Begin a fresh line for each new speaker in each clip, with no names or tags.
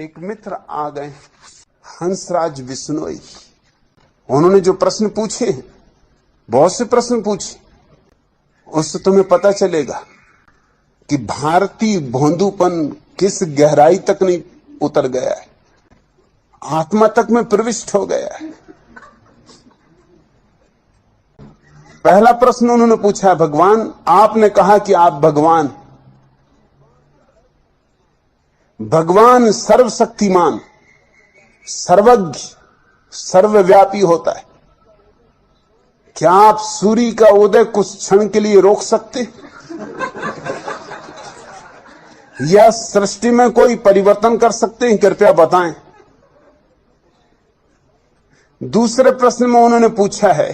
एक मित्र आ गए, हंसराज बिश्नोई। उन्होंने जो प्रश्न पूछे, बहुत से प्रश्न पूछे, उससे तुम्हें पता चलेगा कि भारतीय भोंदूपन किस गहराई तक नहीं उतर गया है, आत्मा तक में प्रविष्ट हो गया है। पहला प्रश्न उन्होंने पूछा, भगवान, आपने कहा कि आप भगवान, भगवान सर्वशक्तिमान, सर्वज्ञ, सर्वव्यापी होता है। क्या आप सूर्य का उदय कुछ क्षण के लिए रोक सकते, या सृष्टि में कोई परिवर्तन कर सकते हैं? कृपया बताएं। दूसरे प्रश्न में उन्होंने पूछा है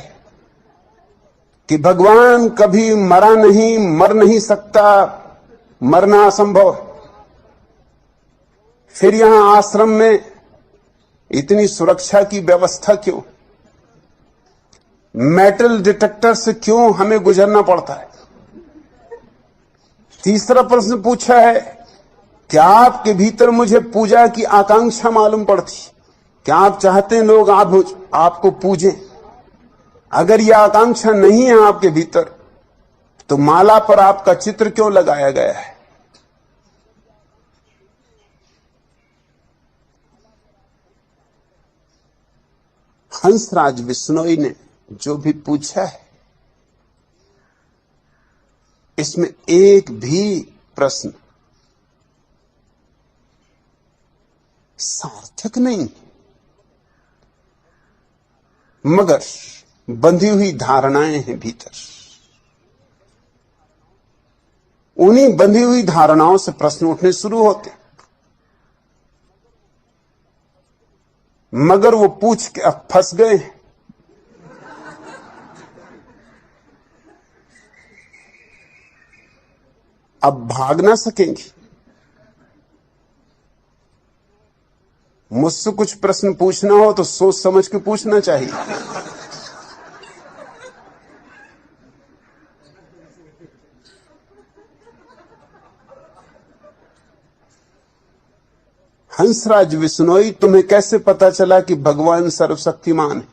कि भगवान कभी मरा नहीं, मर नहीं सकता, मरना असंभव। फिर यहां आश्रम में इतनी सुरक्षा की व्यवस्था क्यों? मेटल डिटेक्टर से क्यों हमें गुजरना पड़ता है? तीसरा प्रश्न पूछा है, क्या आपके भीतर मुझे पूजा की आकांक्षा मालूम पड़ती? क्या आप चाहते हैं लोग आपको पूजें? अगर यह आकांक्षा नहीं है आपके भीतर, तो माला पर आपका चित्र क्यों लगाया गया है? हंसराज बिश्नोई ने जो भी पूछा है, इसमें एक भी प्रश्न सार्थक नहीं, मगर बंधी हुई धारणाएं हैं भीतर। उन्हीं बंधी हुई धारणाओं से प्रश्न उठने शुरू होते, मगर वो पूछ के अब फंस गए हैं। अब भाग ना सकेंगे। मुझसे कुछ प्रश्न पूछना हो तो सोच समझ के पूछना चाहिए। हंसराज बिश्नोई, तुम्हें कैसे पता चला कि भगवान सर्वशक्तिमान है,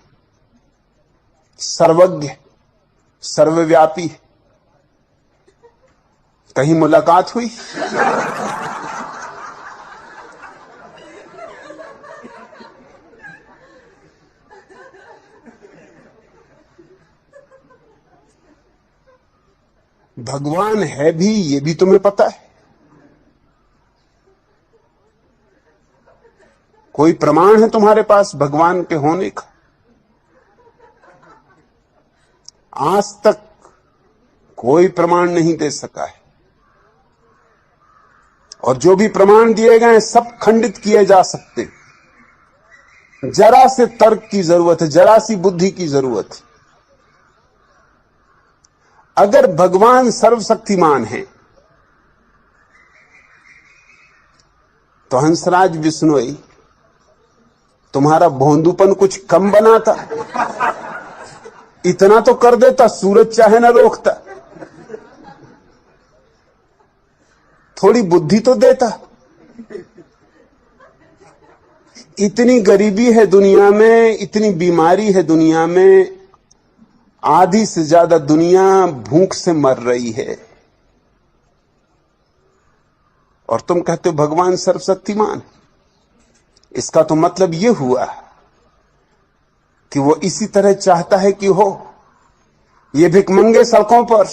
सर्वज्ञ, सर्वव्यापी है? कहीं मुलाकात हुई? भगवान है भी, ये भी तुम्हें पता है? कोई प्रमाण है तुम्हारे पास भगवान के होने का? आज तक कोई प्रमाण नहीं दे सका है, और जो भी प्रमाण दिए गए हैं सब खंडित किए जा सकते। जरा से तर्क की जरूरत है, जरा सी बुद्धि की जरूरत है। अगर भगवान सर्वशक्तिमान है, तो हंसराज बिश्नोई, तुम्हारा भोंदूपन कुछ कम बनाता? इतना तो कर देता, सूरज चाहे ना रोकता। थोड़ी बुद्धि तो देता। इतनी गरीबी है दुनिया में, इतनी बीमारी है दुनिया में, आधी से ज्यादा दुनिया भूख से मर रही है, और तुम कहते हो भगवान सर्वशक्तिमान। इसका तो मतलब यह हुआ कि वो इसी तरह चाहता है कि हो। ये भिखमंगे सड़कों पर,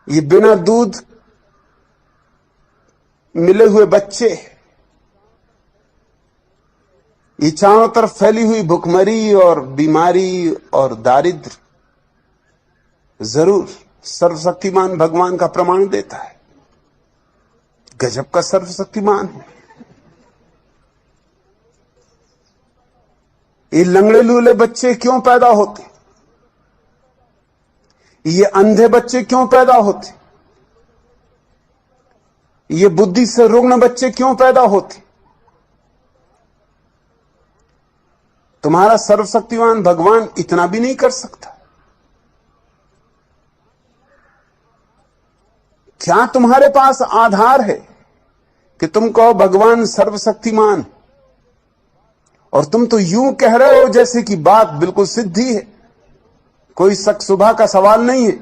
ये बिना दूध मिले हुए बच्चे, ये चारों तरफ फैली हुई भुखमरी और बीमारी और दारिद्र, जरूर सर्वशक्तिमान भगवान का प्रमाण देता है। गजब का सर्वशक्तिमान है। ये लंगड़े लूले बच्चे क्यों पैदा होते? ये अंधे बच्चे क्यों पैदा होते? ये बुद्धि से रुग्ण बच्चे क्यों पैदा होते? तुम्हारा सर्वशक्तिमान भगवान इतना भी नहीं कर सकता? क्या तुम्हारे पास आधार है कि तुम कहो भगवान सर्वशक्तिमान, और तुम तो यूं कह रहे हो जैसे कि बात बिल्कुल सिद्धि है, कोई शक शुबा का सवाल नहीं है,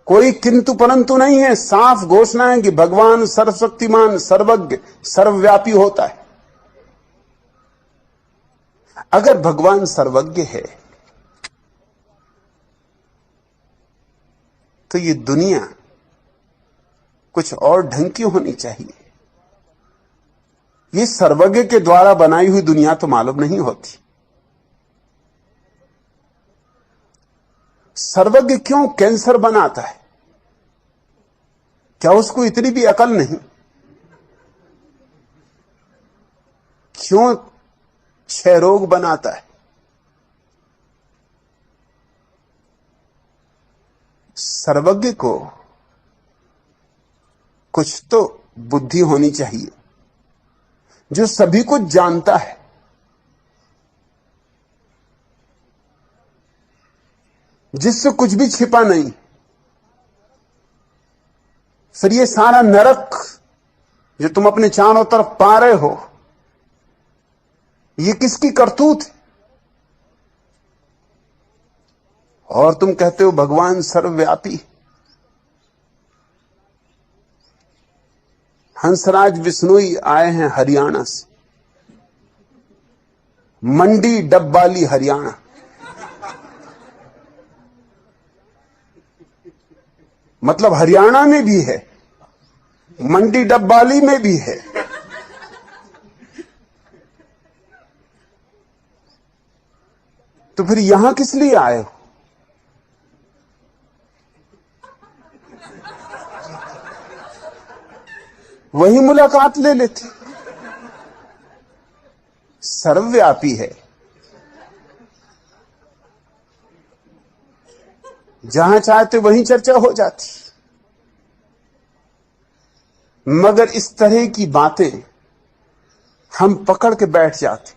कोई किंतु परंतु नहीं है। साफ घोषणा है कि भगवान सर्वशक्तिमान, सर्वज्ञ, सर्वव्यापी होता है। अगर भगवान सर्वज्ञ है तो ये दुनिया कुछ और ढंग की होनी चाहिए। ये सर्वज्ञ के द्वारा बनाई हुई दुनिया तो मालूम नहीं होती। सर्वज्ञ क्यों कैंसर बनाता है? क्या उसको इतनी भी अकल नहीं? क्यों क्षय रोग बनाता है? सर्वज्ञ को कुछ तो बुद्धि होनी चाहिए, जो सभी कुछ जानता है। जिससे कुछ भी छिपा नहीं। फिर ये सारा नरक जो तुम अपने चारों तरफ पा रहे हो, ये किसकी करतूत है? और तुम कहते हो भगवान सर्वव्यापी। हंसराज बिश्नोई आए हैं हरियाणा से, मंडी डब्बाली हरियाणा। मतलब हरियाणा में भी है, मंडी डब्बाली में भी है। तो फिर यहां किस लिए आए हो? वही मुलाकात ले लेते। सर्वव्यापी है, जहां चाहते वहीं चर्चा हो जाती। मगर इस तरह की बातें हम पकड़ के बैठ जाते,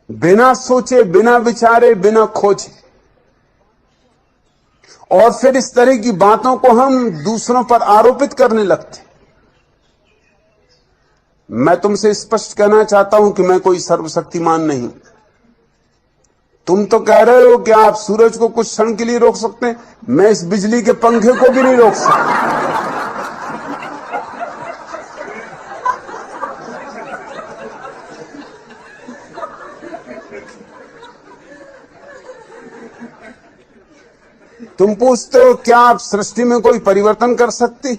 बिना सोचे, बिना विचारे, बिना खोजे। और फिर इस तरह की बातों को हम दूसरों पर आरोपित करने लगते। मैं तुमसे स्पष्ट कहना चाहता हूं कि मैं कोई सर्वशक्तिमान नहीं। तुम तो कह रहे हो कि आप सूरज को कुछ क्षण के लिए रोक सकते हैं, मैं इस बिजली के पंखे को भी नहीं रोक सकता। तुम पूछते हो क्या आप सृष्टि में कोई परिवर्तन कर सकते?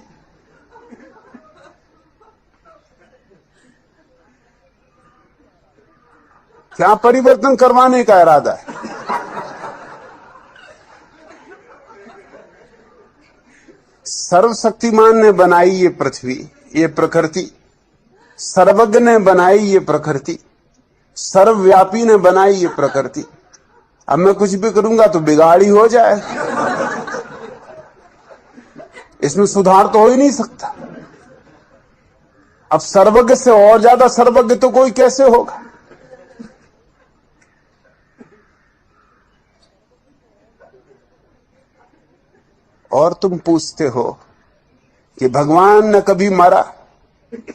क्या परिवर्तन करवाने का इरादा है? सर्वशक्तिमान ने बनाई ये पृथ्वी, ये प्रकृति। सर्वज्ञ ने बनाई ये प्रकृति, सर्वव्यापी ने बनाई ये प्रकृति। अब मैं कुछ भी करूंगा तो बिगाड़ी हो जाए, इसमें सुधार तो हो ही नहीं सकता। अब सर्वज्ञ से और ज्यादा सर्वज्ञ तो कोई कैसे होगा? और तुम पूछते हो कि भगवान न कभी मरा,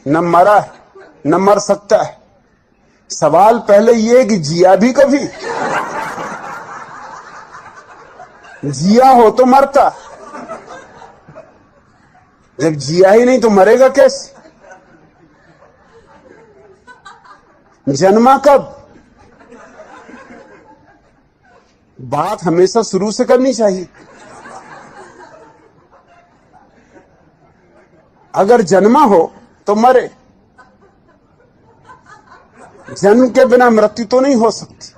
न मरा है, न मर सकता है। सवाल पहले यह कि जिया भी कभी? जिया हो तो मरता, जब जिया ही नहीं तो मरेगा कैसे? जन्मा कब? बात हमेशा शुरू से करनी चाहिए। अगर जन्मा हो तो मरे, जन्म के बिना मृत्यु तो नहीं हो सकती।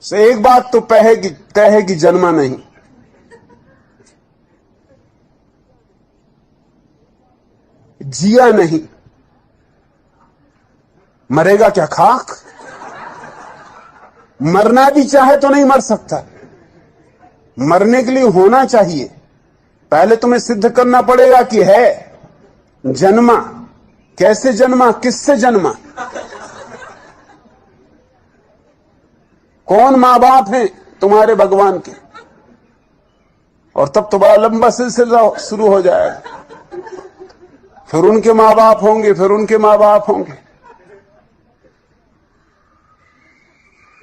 तो एक बात तो तय है कि जन्मा नहीं। जिया नहीं, मरेगा क्या खाक? मरना भी चाहे तो नहीं मर सकता। मरने के लिए होना चाहिए। पहले तुम्हें सिद्ध करना पड़ेगा कि है। जन्मा, कैसे जन्मा, किससे जन्मा, कौन मां बाप हैं तुम्हारे भगवान के? और तब तो बड़ा लंबा सिलसिला शुरू हो जाएगा। फिर उनके माँ बाप होंगे, फिर उनके माँ बाप होंगे।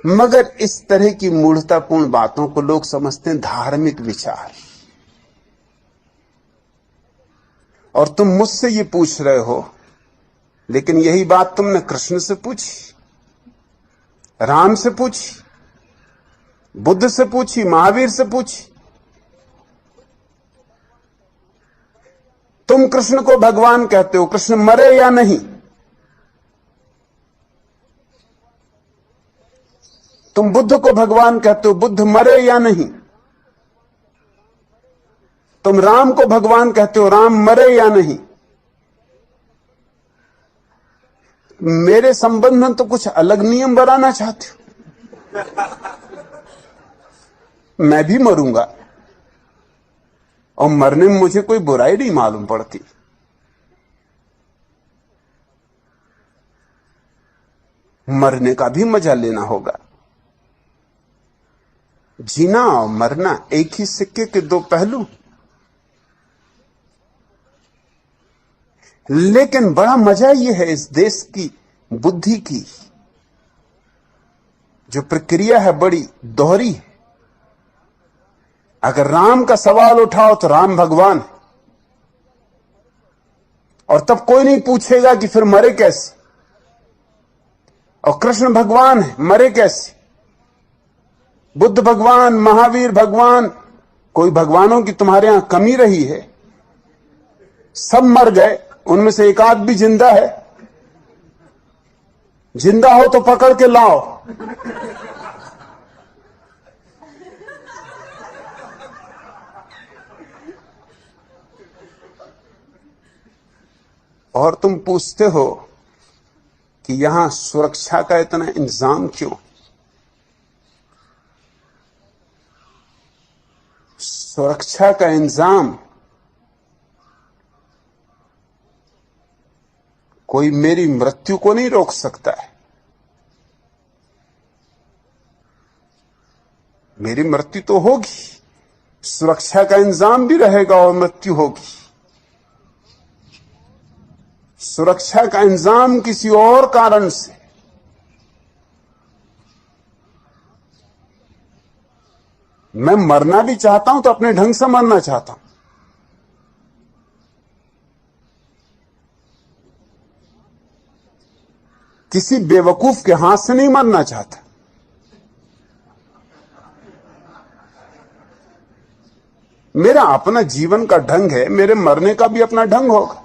मगर इस तरह की मूढ़तापूर्ण बातों को लोग समझते हैं धार्मिक विचार। और तुम मुझसे ये पूछ रहे हो, लेकिन यही बात तुमने कृष्ण से पूछी, राम से पूछी, बुद्ध से पूछी, महावीर से पूछी। तुम कृष्ण को भगवान कहते हो, कृष्ण मरे या नहीं? तुम बुद्ध को भगवान कहते हो, बुद्ध मरे या नहीं? तुम राम को भगवान कहते हो, राम मरे या नहीं? मेरे संबंध में तो कुछ अलग नियम बनाना चाहते हो। मैं भी मरूंगा और मरने में मुझे कोई बुराई नहीं मालूम पड़ती। मरने का भी मजा लेना होगा। जीना और मरना एक ही सिक्के के दो पहलू। लेकिन बड़ा मजा यह है इस देश की बुद्धि की, जो प्रक्रिया है बड़ी दोहरी है। अगर राम का सवाल उठाओ तो राम भगवान है, और तब कोई नहीं पूछेगा कि फिर मरे कैसे। और कृष्ण भगवान है, मरे कैसे? बुद्ध भगवान, महावीर भगवान, कोई भगवानों की तुम्हारे यहां कमी रही है? सब मर गए, उनमें से एक आध भी जिंदा है। जिंदा हो तो पकड़ के लाओ। और तुम पूछते हो कि यहां सुरक्षा का इतना इंतजाम क्यों? सुरक्षा का इंतजाम कोई मेरी मृत्यु को नहीं रोक सकता है। मेरी मृत्यु तो होगी, सुरक्षा का इंतजाम भी रहेगा और मृत्यु होगी। सुरक्षा का इंतजाम किसी और कारण से, मैं मरना भी चाहता हूं तो अपने ढंग से मरना चाहता हूं। किसी बेवकूफ के हाथ से नहीं मरना चाहता। मेरा अपना जीवन का ढंग है, मेरे मरने का भी अपना ढंग होगा।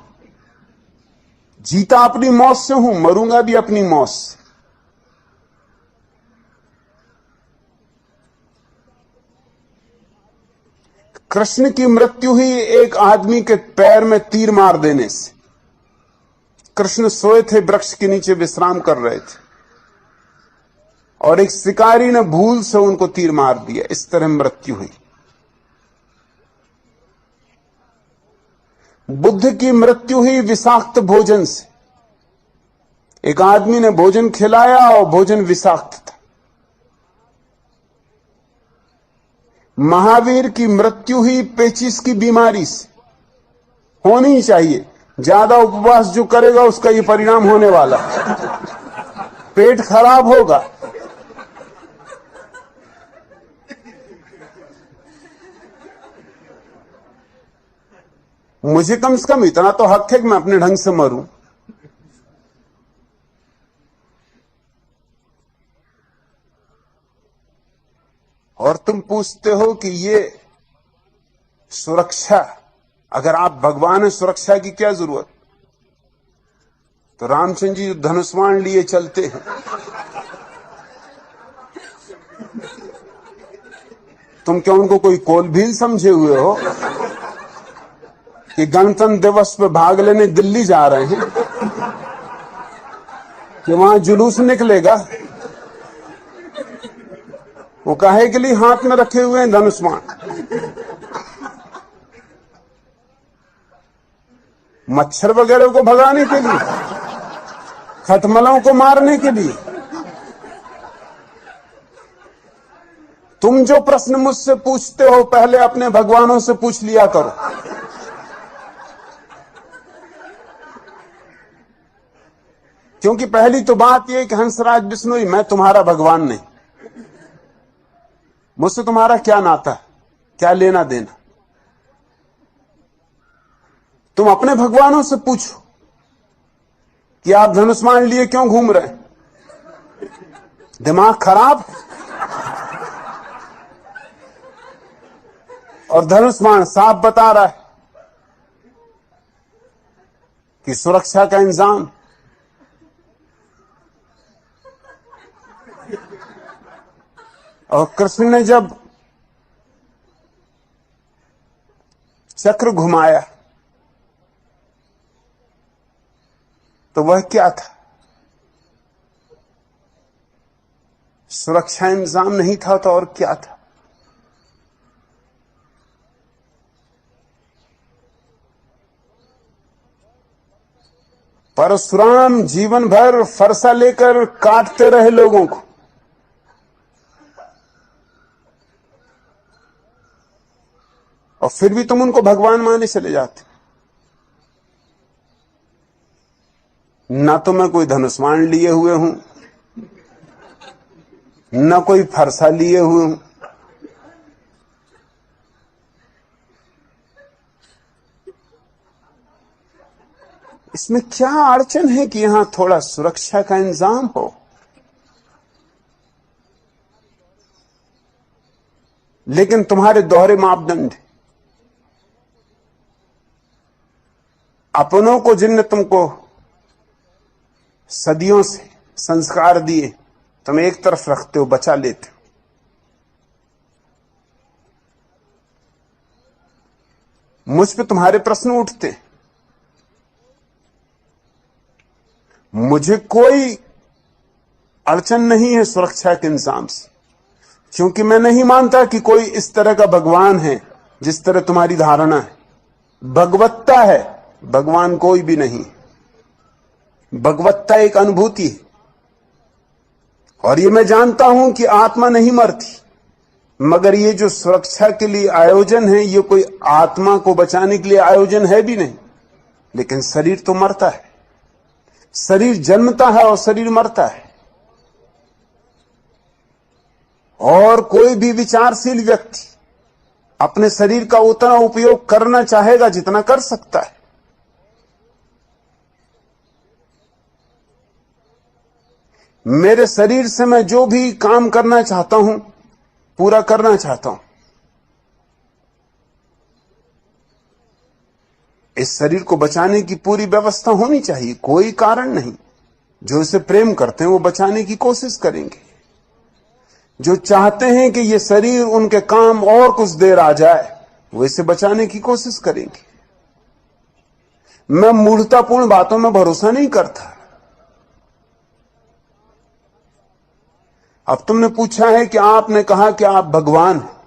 जीता अपनी मौत से हूं, मरूंगा भी अपनी मौत से। कृष्ण की मृत्यु ही एक आदमी के पैर में तीर मार देने से। कृष्ण सोए थे, वृक्ष के नीचे विश्राम कर रहे थे, और एक शिकारी ने भूल से उनको तीर मार दिया। इस तरह मृत्यु हुई। बुद्ध की मृत्यु हुई विषाक्त भोजन से। एक आदमी ने भोजन खिलाया और भोजन विषाक्त था। महावीर की मृत्यु हुई पेचिश की बीमारी से। होनी ही चाहिए, ज्यादा उपवास जो करेगा उसका ये परिणाम होने वाला, पेट खराब होगा। मुझे कम से कम इतना तो हक है कि मैं अपने ढंग से मरूं। और तुम पूछते हो कि ये सुरक्षा, अगर आप भगवान है, सुरक्षा की क्या जरूरत? तो रामचंद्र जी धनुष्वाण लिए चलते हैं। तुम क्या उनको कोई कोलभील समझे हुए हो कि गणतंत्र दिवस पे भाग लेने दिल्ली जा रहे हैं कि वहां जुलूस निकलेगा? वो काहे के लिए हाथ में रखे हुए हैं धनुष्वाण? मच्छर वगैरह को भगाने के लिए, खटमलों को मारने के लिए? तुम जो प्रश्न मुझसे पूछते हो पहले अपने भगवानों से पूछ लिया करो। क्योंकि पहली तो बात यह कि हंसराज बिश्नोई, मैं तुम्हारा भगवान नहीं। मुझसे तुम्हारा क्या नाता है, क्या लेना देना? तुम अपने भगवानों से पूछो कि आप धनुष्मान लिए क्यों घूम रहे हैं? दिमाग खराब? और धनुष्मान साफ बता रहा है कि सुरक्षा का इंतजाम। और कृष्ण ने जब चक्र घुमाया तो वह क्या था? सुरक्षा इंतजाम नहीं था तो और क्या था? परशुराम जीवन भर फरसा लेकर काटते रहे लोगों को, और फिर भी तुम उनको भगवान माने चले जाते। ना तो मैं कोई धनुष्मान लिए हुए हूं, ना कोई फरसा लिए हुए हूं। इसमें क्या अड़चन है कि यहां थोड़ा सुरक्षा का इंतजाम हो? लेकिन तुम्हारे दोहरे मापदंड, अपनों को जिनने तुमको सदियों से संस्कार दिए तुम एक तरफ रखते हो, बचा लेते हो। मुझ पे तुम्हारे प्रश्न उठते हैं। मुझे कोई अड़चन नहीं है सुरक्षा के इंतजाम से, क्योंकि मैं नहीं मानता कि कोई इस तरह का भगवान है जिस तरह तुम्हारी धारणा है। भगवत्ता है, भगवान कोई भी नहीं। भगवत्ता एक अनुभूति है, और ये मैं जानता हूं कि आत्मा नहीं मरती। मगर ये जो सुरक्षा के लिए आयोजन है, ये कोई आत्मा को बचाने के लिए आयोजन है भी नहीं। लेकिन शरीर तो मरता है, शरीर जन्मता है और शरीर मरता है। और कोई भी विचारशील व्यक्ति अपने शरीर का उतना उपयोग करना चाहेगा जितना कर सकता है। मेरे शरीर से मैं जो भी काम करना चाहता हूं, पूरा करना चाहता हूं। इस शरीर को बचाने की पूरी व्यवस्था होनी चाहिए, कोई कारण नहीं। जो इसे प्रेम करते हैं वो बचाने की कोशिश करेंगे। जो चाहते हैं कि ये शरीर उनके काम और कुछ देर आ जाए, वो इसे बचाने की कोशिश करेंगे। मैं मूढ़तापूर्ण बातों में भरोसा नहीं करता। अब तुमने पूछा है कि आपने कहा कि आप भगवान हैं।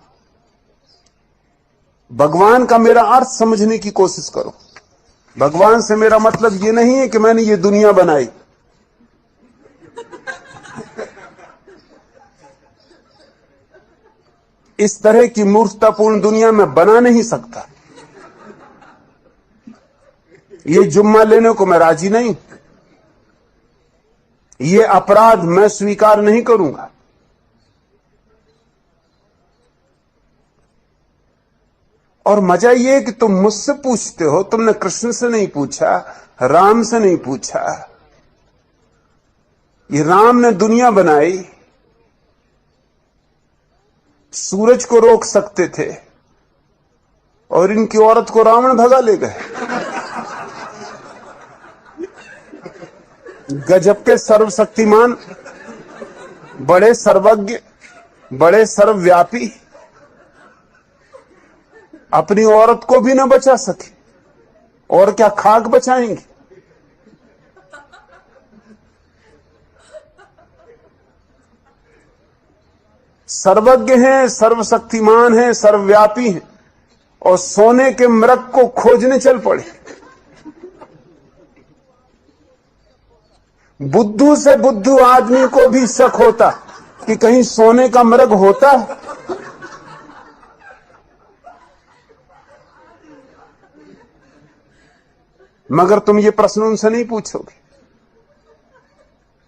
भगवान का मेरा अर्थ समझने की कोशिश करो। भगवान से मेरा मतलब ये नहीं है कि मैंने ये दुनिया बनाई। इस तरह की मूर्खतापूर्ण दुनिया में बना नहीं सकता। ये जुम्मा लेने को मैं राजी नहीं। ये अपराध मैं स्वीकार नहीं करूंगा। और मजा ये है कि तुम मुझसे पूछते हो, तुमने कृष्ण से नहीं पूछा, राम से नहीं पूछा। ये राम ने दुनिया बनाई, सूरज को रोक सकते थे, और इनकी औरत को रावण भगा ले गए। गजब के सर्वशक्तिमान, बड़े सर्वज्ञ, बड़े सर्वव्यापी, अपनी औरत को भी न बचा सके, और क्या खाक बचाएंगे? सर्वज्ञ हैं, सर्वशक्तिमान हैं, सर्वव्यापी हैं, और सोने के मृग को खोजने चल पड़े। बुद्धू से बुद्धू आदमी को भी शक होता कि कहीं सोने का मृग होता है। मगर तुम ये प्रश्न उनसे नहीं पूछोगे,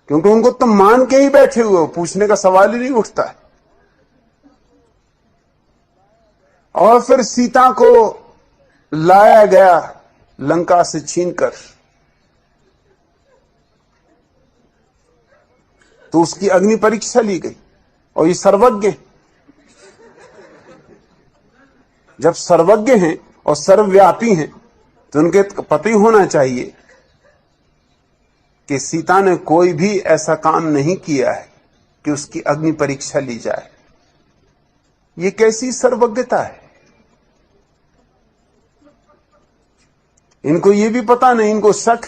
क्योंकि उनको तुम मान के ही बैठे हुए हो, पूछने का सवाल ही नहीं उठता है। और फिर सीता को लाया गया लंका से छीनकर, तो उसकी अग्नि परीक्षा ली गई। और ये सर्वज्ञ, जब सर्वज्ञ हैं और सर्वव्यापी हैं तो उनके पता ही होना चाहिए कि सीता ने कोई भी ऐसा काम नहीं किया है कि उसकी अग्नि परीक्षा ली जाए। ये कैसी सर्वज्ञता है? इनको ये भी पता नहीं, इनको शक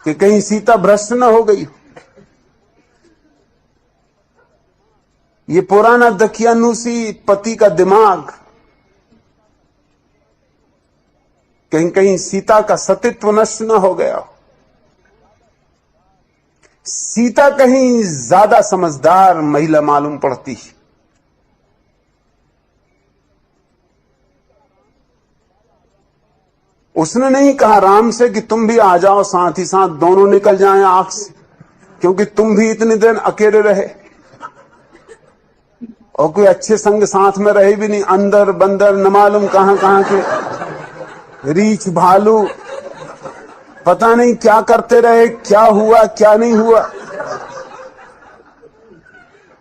कि कहीं सीता भ्रष्ट न हो गई। ये पुराना दकियानूसी पति का दिमाग कहीं कहीं सीता का सतीत्व नष्ट न हो गया हो। सीता कहीं ज्यादा समझदार महिला मालूम पड़ती है। उसने नहीं कहा राम से कि तुम भी आ जाओ, साथ ही साथ दोनों निकल जाएं आंख से, क्योंकि तुम भी इतने दिन अकेले रहे और कोई अच्छे संग साथ में रहे भी नहीं। अंदर बंदर न मालूम कहां कहां के रीछ भालू, पता नहीं क्या करते रहे, क्या हुआ क्या नहीं हुआ।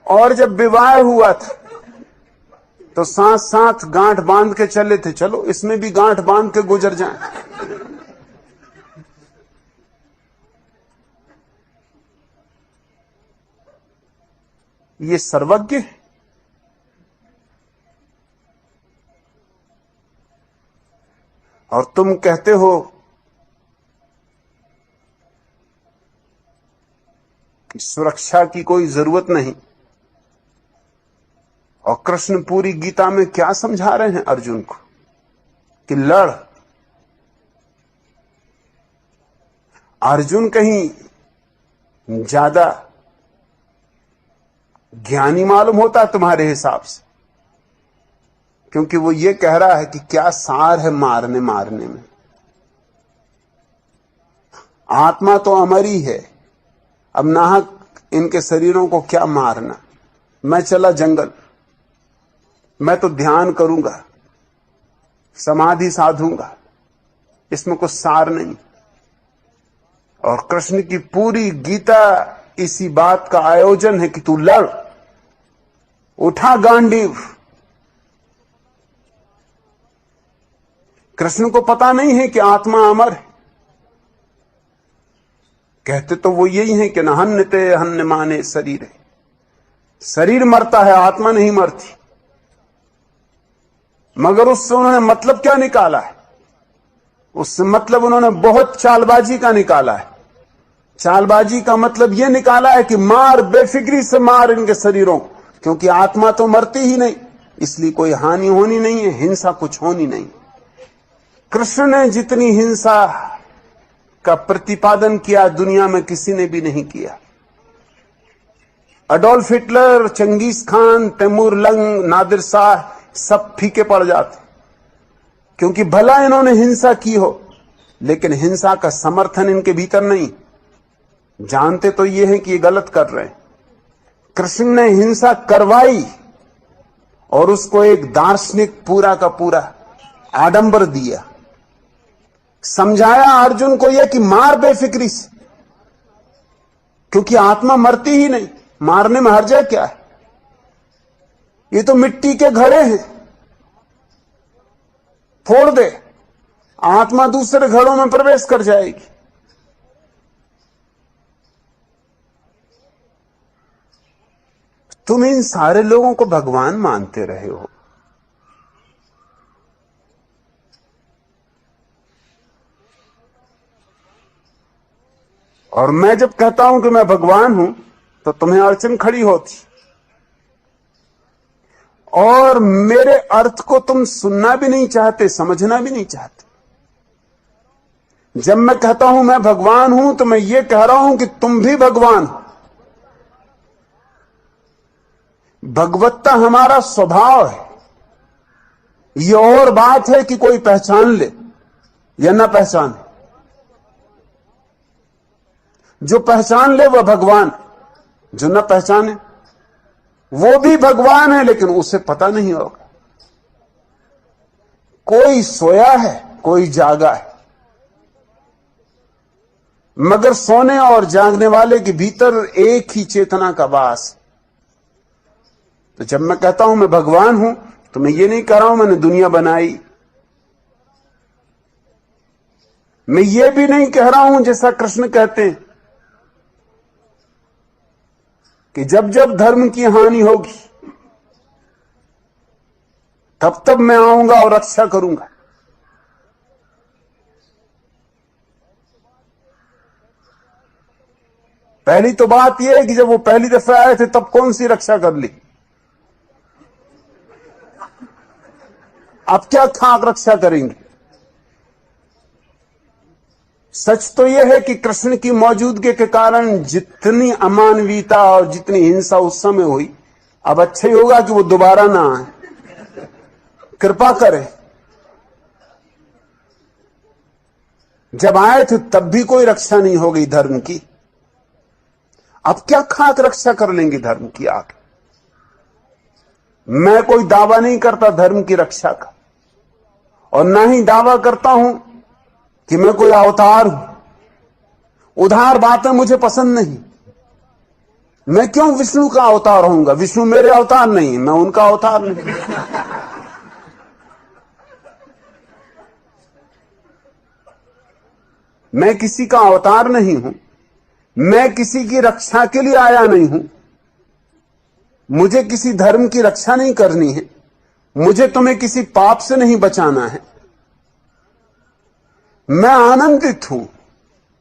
और जब विवाह हुआ था तो साथ साथ गांठ बांध के चले थे, चलो इसमें भी गांठ बांध के गुजर जाएं। ये सर्वज्ञ है। और तुम कहते हो कि सुरक्षा की कोई जरूरत नहीं। और कृष्ण पूरी गीता में क्या समझा रहे हैं अर्जुन को कि लड़। अर्जुन कहीं ज्यादा ज्ञानी मालूम होता तुम्हारे हिसाब से, क्योंकि वो ये कह रहा है कि क्या सार है मारने मारने में। आत्मा तो अमर ही है, अब नाहक इनके शरीरों को क्या मारना। मैं चला जंगल, मैं तो ध्यान करूंगा, समाधि साधूंगा, इसमें कुछ सार नहीं। और कृष्ण की पूरी गीता इसी बात का आयोजन है कि तू लड़, उठा गांडीव। कृष्ण को पता नहीं है कि आत्मा अमर है। कहते तो वो यही है कि न हन्यते हन्य माने शरीर है। शरीर मरता है, आत्मा नहीं मरती। मगर उससे उन्होंने मतलब क्या निकाला है? उससे मतलब उन्होंने बहुत चालबाजी का निकाला है। चालबाजी का मतलब यह निकाला है कि मार, बेफिक्री से मार इनके शरीरों को, क्योंकि आत्मा तो मरती ही नहीं, इसलिए कोई हानि होनी नहीं है, हिंसा कुछ होनी नहीं। कृष्ण ने जितनी हिंसा का प्रतिपादन किया दुनिया में किसी ने भी नहीं किया। Adolf Hitler, Genghis Khan, Timur Lang, Nadir Shah सब फीके पड़ जाते, क्योंकि भला इन्होंने हिंसा की हो लेकिन हिंसा का समर्थन इनके भीतर नहीं। जानते तो ये हैं कि ये गलत कर रहे हैं। कृष्ण ने हिंसा करवाई और उसको एक दार्शनिक पूरा का पूरा आडंबर दिया। समझाया अर्जुन को यह कि मार बेफिक्री से, क्योंकि आत्मा मरती ही नहीं, मारने में हर्जा क्या है? ये तो मिट्टी के घड़े हैं, फोड़ दे, आत्मा दूसरे घड़ों में प्रवेश कर जाएगी। तुम इन सारे लोगों को भगवान मानते रहे हो। और मैं जब कहता हूं कि मैं भगवान हूं तो तुम्हें अड़चन खड़ी होती, और मेरे अर्थ को तुम सुनना भी नहीं चाहते, समझना भी नहीं चाहते। जब मैं कहता हूं मैं भगवान हूं तो मैं ये कह रहा हूं कि तुम भी भगवान हो। भगवत्ता हमारा स्वभाव है। ये और बात है कि कोई पहचान ले, या ना पहचान? जो पहचान ले वह भगवान, जो ना पहचाने वो भी भगवान है, लेकिन उसे पता नहीं होगा। कोई सोया है, कोई जागा है, मगर सोने और जागने वाले के भीतर एक ही चेतना का वास है। तो जब मैं कहता हूं मैं भगवान हूं, तो मैं ये नहीं कह रहा हूं मैंने दुनिया बनाई। मैं ये भी नहीं कह रहा हूं जैसा कृष्ण कहते हैं कि जब जब धर्म की हानि होगी तब तब मैं आऊंगा और रक्षा करूंगा। पहली तो बात यह है कि जब वो पहली दफा आए थे तब कौन सी रक्षा कर ली? अब क्या खाक रक्षा करेंगे? सच तो यह है कि कृष्ण की मौजूदगी के कारण जितनी अमानवीयता और जितनी हिंसा उस समय हुई, अब अच्छा ही होगा कि वो दोबारा ना आए। कृपा करें। जब आए थे तब भी कोई रक्षा नहीं हो गई धर्म की, अब क्या खाक रक्षा कर लेंगे धर्म की आगे? मैं कोई दावा नहीं करता धर्म की रक्षा का, और ना ही दावा करता हूं कि मैं कोई अवतार हूं। उधार बातें मुझे पसंद नहीं। मैं क्यों विष्णु का अवतार होऊंगा? विष्णु मेरे अवतार नहीं, मैं उनका अवतार नहीं। मैं किसी का अवतार नहीं हूं, मैं किसी की रक्षा के लिए आया नहीं हूं। मुझे किसी धर्म की रक्षा नहीं करनी है, मुझे तुम्हें किसी पाप से नहीं बचाना है। मैं आनंदित हूं,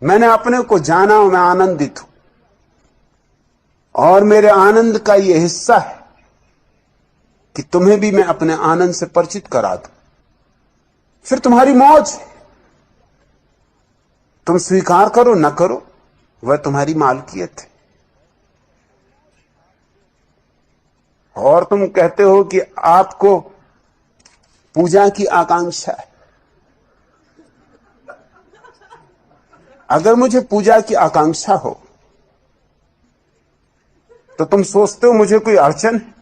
मैंने अपने को जाना और मैं आनंदित हूं, और मेरे आनंद का यह हिस्सा है कि तुम्हें भी मैं अपने आनंद से परिचित करा दूं। फिर तुम्हारी मौज है, तुम स्वीकार करो न करो, वह तुम्हारी मालकियत है। और तुम कहते हो कि आपको पूजा की आकांक्षा है। अगर मुझे पूजा की आकांक्षा हो तो तुम सोचते हो मुझे कोई अड़चन है?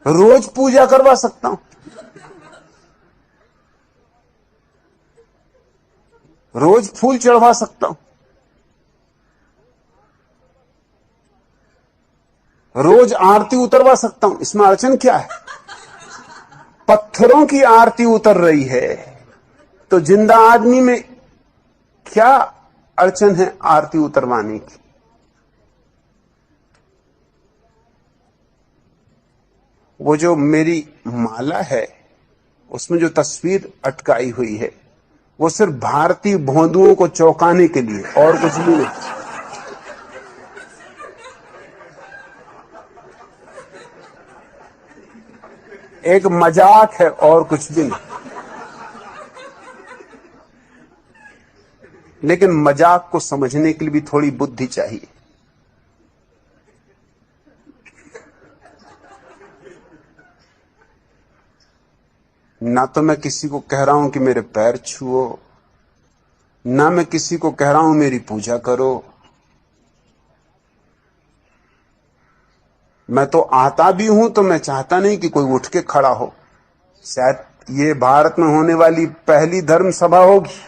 रोज पूजा करवा सकता हूं, रोज फूल चढ़वा सकता हूं, रोज आरती उतरवा सकता हूं। इसमें अड़चन क्या है? पत्थरों की आरती उतर रही है तो जिंदा आदमी में क्या अड़चन है आरती उतरवाने की? वो जो मेरी माला है उसमें जो तस्वीर अटकाई हुई है वो सिर्फ भारतीय भोंदुओं को चौंकाने के लिए, और कुछ भी नहीं। एक मजाक है और कुछ भी नहीं। लेकिन मजाक को समझने के लिए भी थोड़ी बुद्धि चाहिए। ना तो मैं किसी को कह रहा हूं कि मेरे पैर छुओ, ना मैं किसी को कह रहा हूं मेरी पूजा करो। मैं तो आता भी हूं तो मैं चाहता नहीं कि कोई उठ के खड़ा हो। शायद ये भारत में होने वाली पहली धर्म सभा होगी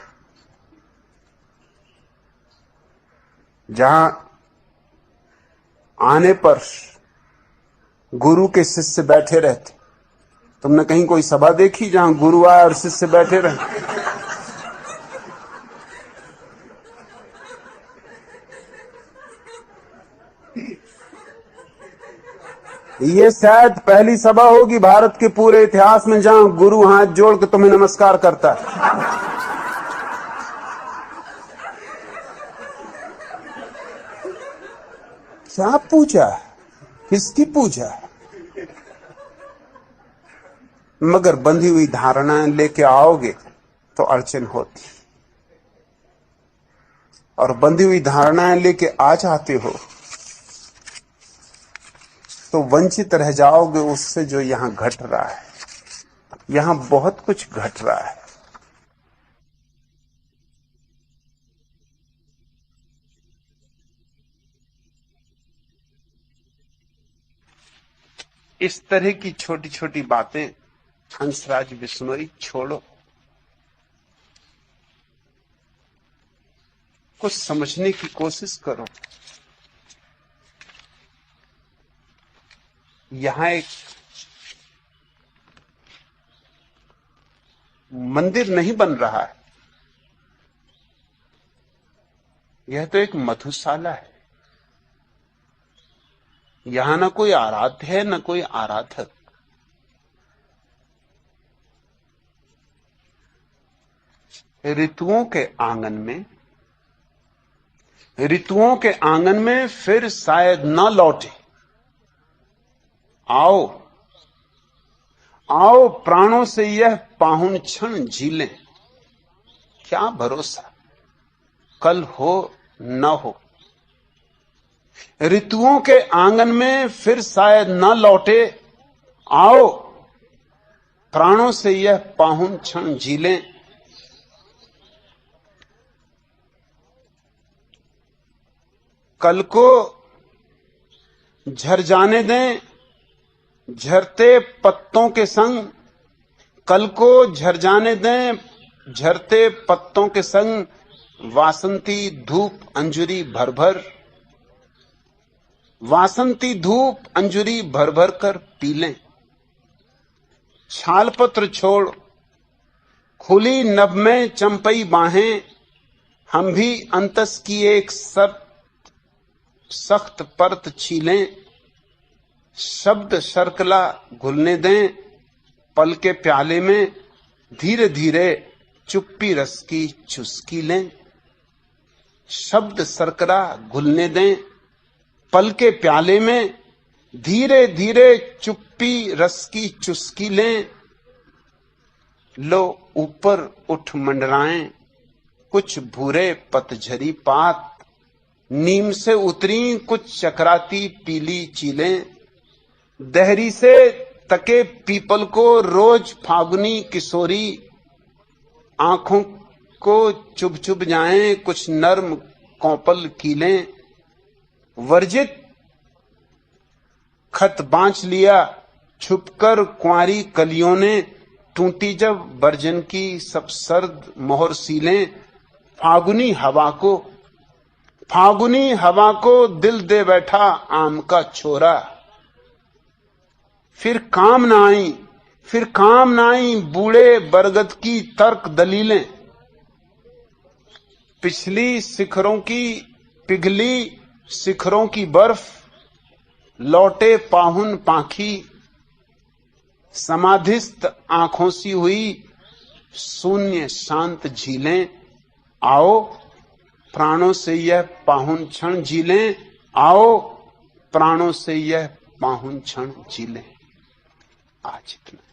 जहां आने पर गुरु के शिष्य बैठे रहते। तुमने कहीं कोई सभा देखी जहां गुरु आए और शिष्य बैठे रहे? ये शायद पहली सभा होगी भारत के पूरे इतिहास में जहां गुरु हाथ जोड़ के तुम्हें नमस्कार करता है। क्या पूजा? किसकी पूजा? मगर बंधी हुई धारणाएं लेके आओगे तो अड़चन होती, और बंधी हुई धारणाएं लेके आ जाते हो तो वंचित रह जाओगे उससे जो यहां घट रहा है। यहां बहुत कुछ घट रहा है। इस तरह की छोटी छोटी बातें हंसराज बिश्नोई छोड़ो, कुछ समझने की कोशिश करो। यहां एक मंदिर नहीं बन रहा है, यह तो एक मधुशाला है। यहां ना कोई आराध्य है ना कोई आराधक। ऋतुओं के आंगन में फिर शायद न लौटे। आओ आओ प्राणों से यह पाहुन क्षण झीलें। क्या भरोसा कल हो न हो। ऋतुओं के आंगन में फिर शायद न लौटे। आओ प्राणों से यह पाहुन क्षण झीलें। कल को झर जाने दें झरते पत्तों के संग। कल को झर जाने दें झरते पत्तों के संग। वासंती धूप अंजुरी भर भर। वासंती धूप अंजुरी भर भर कर पी लें। छालपत्र छोड़ खुली नभ में चंपई बाहें। हम भी अंतस की एक सख्त परत छीलें। शब्द शर्कला घुलने दें पल के प्याले में। धीरे धीरे चुप्पी रस की चुस्की लें। शब्द शर्करा घुलने दें पल के प्याले में। धीरे धीरे चुप्पी रस की चुस्की लें। लो ऊपर उठ मंडराएं कुछ भूरे पतझरी पात। नीम से उतरी कुछ चकराती पीली चीलें। दहरी से तके पीपल को रोज फागुनी किशोरी। आंखों को चुभ चुभ जाएं कुछ नर्म कौपल कीलें। वर्जित खत बांच लिया छुपकर कुंवारी कलियों ने। टूटी जब बर्जन की सब सर्द मोहर सीलें। फागुनी हवा को दिल दे बैठा आम का छोरा। फिर काम ना आई बूढ़े बरगद की तर्क दलीलें। पिघली शिखरों की बर्फ। लौटे पाहुन पाखी समाधिस्थ आंखों सी हुई। शून्य शांत झीलें। आओ प्राणों से यह पाहुन क्षण झीलें। आओ प्राणों से यह पाहुन क्षण झीलें। आज इतना।